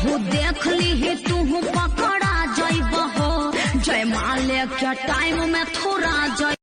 केहू देख ली तू पकड़ा जाइब हो, जयमाले के टाइम में थोड़ा जाइब।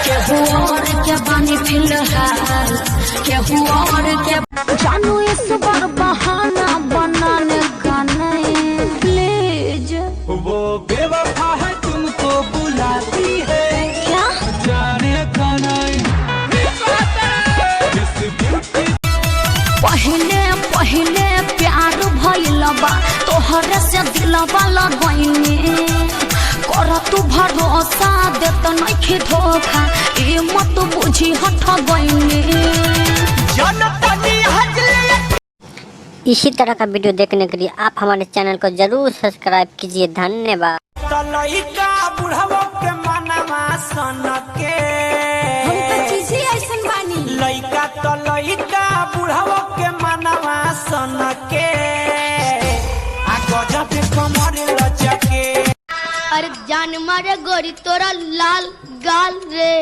केहू और के बानी फिलहाल, केहू और के जानू इस बार बहाना बनाने का नहीं प्लीज। वो बेवफा है तुमको बुलाती है क्या जाने का नहीं। पहले पहले प्यार भइल बा तोहरे से दिलवा लगैनी, कर तू भरोसा देत नहीं धोखा, ये मत बुझी हट गईनी। इसी तरह का वीडियो देखने के लिए आप हमारे चैनल को जरूर सब्सक्राइब कीजिए। धन्यवाद। अरे जान मारे गोरी तोरा लाल गाल रे,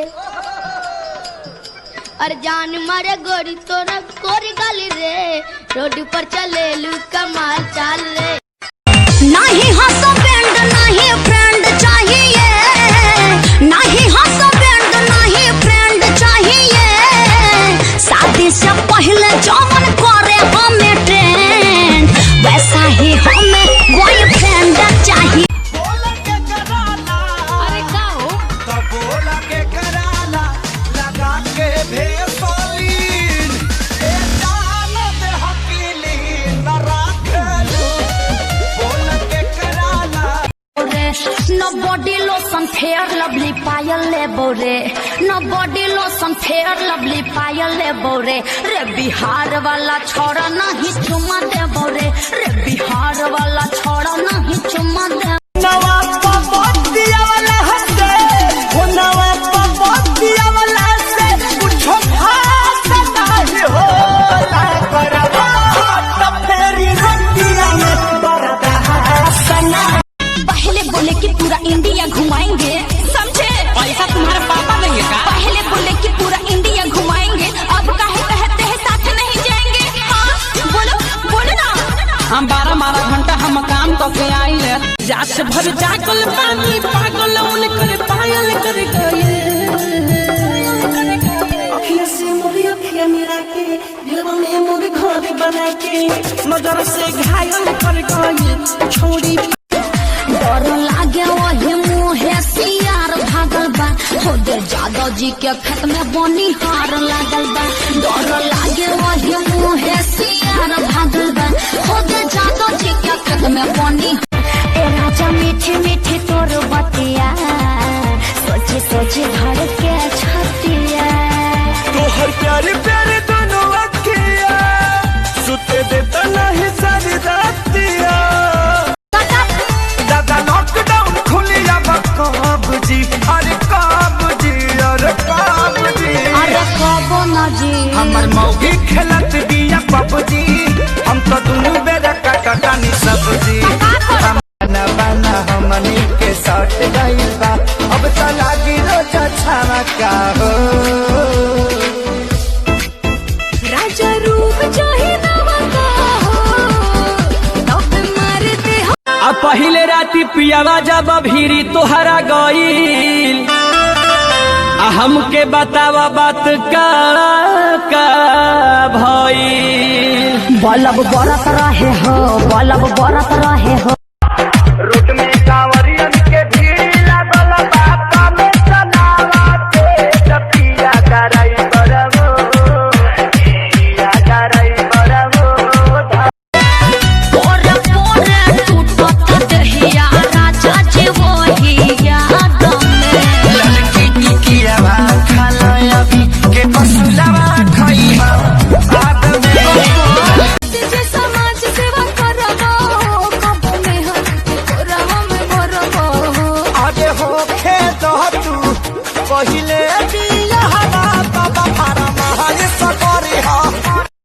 अरे जान मारे गोरी तोरा गोरी गाली रे, रोड पर चले लू कमाल चाल रे। नहीं हस्बैंड नहीं फ्रेंड चाहिए, नहीं हस्बैंड नहीं फ्रेंड चाहिए, शादी से पहले जौन करे हमें ट्रेंड, वैसा ही हमें बॉयफ्रेंड चाहिए। No body lotion fair lovely पायल ले बोरे, no body lotion fair lovely पायल ले बोरे, रे बिहार वाला छोड़ा नहीं चुमा दे बोरे, रे बिहार वाला छोड़ा नहीं चुमा दे। पहले बोले कि पूरा इंडिया घुमाएंगे, समझे? पैसा तुम्हारे पापा देंगे का? पहले बोले कि पूरा इंडिया घुमाएंगे, अब काहे कहते हैं साथ नहीं जाएंगे? हाँ बोलो बोलो ना। हम 12 घंटा हम काम तो के आई है, जात भर जागल पानी पागल उनकर पायल कर गए। अखियां से मोरी अखियां मिला के दिलवा में मोर घर बना के, नजर से घायल कर गए छोड़ी। डर लागे वही मुँहे सियार भागल बा, खुदे जादव जी के खेत में बनिहार लागल बा। डर लागे वही मुँहे सियार भागल बा, खुदे जादव जी के खेत में बनिहार। ए राजा मीठी मीठी तोर बतिया, सोची सोची धर के छतिया। तोहर प्यारे प्यारे दोनों अखिया, सुते देता नहीं सारी रातिया। लॉकडाउन खुलिया कब जी, अरे कब जी, अरे कब जी, अरे कब न जी। हमर मौगी खेलत बिया पबजी, हम तो दोनों बेरा काटानी सब्जी। बना बना हमनी के सट गइल बा, अब तो लागी रोज छावा का हो। राजा रूप चाहे नवा का हो, तब मरते हो। अब पहले राती पियावा जब भीरी तोहरा गईल, हमके बतावा बात का भईल। बलब बरत रहे हो, बलब बरत रहे हो।